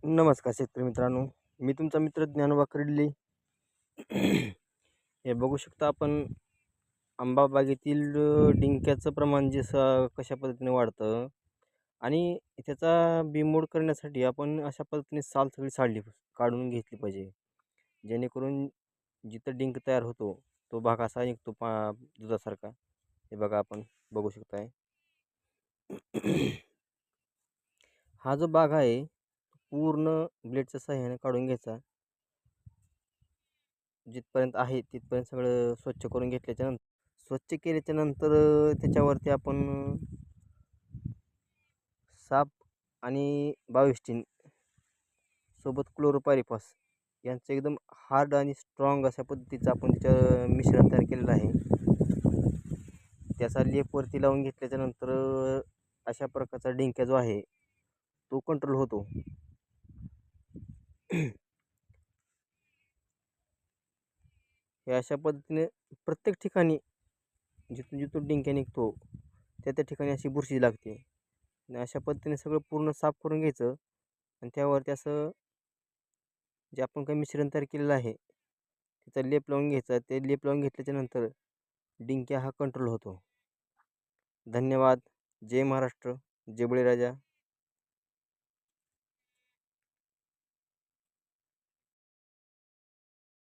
नमस्कार शेतकरी मित्रांनो, मी तुमचा मित्र ज्ञानोबा कर्डिले. हे बघू शकता आपण आंबा बागेतील डिंक्याचं प्रमाण कशा पद्धतीने वाढतं आणि त्याचा बिमोड करण्यासाठी आपण अशा पद्धतीने साल सगळी काढून घेतली पाहिजे. जेणेकरून जिथं डिंक तयार होतो तो भाग असा निघतो दुधासारखा. हे बघा आपण बघू शकताय. हा जो भाग आहे पूर्ण ब्लेडच्या सहाय्याने काढून घ्यायचा. जिथपर्यंत आहे तिथपर्यंत सगळं स्वच्छ करून घेतल्याच्या नंतर त्याच्यावरती आपण साप आणि 22 सोबत क्लोरोपायरिफॉस यांचं एकदम हार्ड आणि स्ट्रॉंग अशा पद्धतीचं आपण त्याचं मिश्रण तयार केलेलं आहे. त्याचा लेप वरती लावून घेतल्याच्या नंतर अशा प्रकारचा डिंक्या जो आहे तो कंट्रोल होतो. हे अशा पद्धतीने प्रत्येक ठिकाणी जिथून जिथून डिंक्या निघतो त्या ठिकाणी अशी बुरशी लागते. आणि अशा पद्धतीने सगळं पूर्ण साफ करून घ्यायचं आणि त्यावरती असं जे आपण काही मिश्रण तयार केलेलं आहे त्याचा लेप लावून घ्यायचा. ते लेप लावून घेतल्याच्या नंतर डिंक्या हा कंट्रोल होतो. धन्यवाद. जय महाराष्ट्र. जय बळीराजा.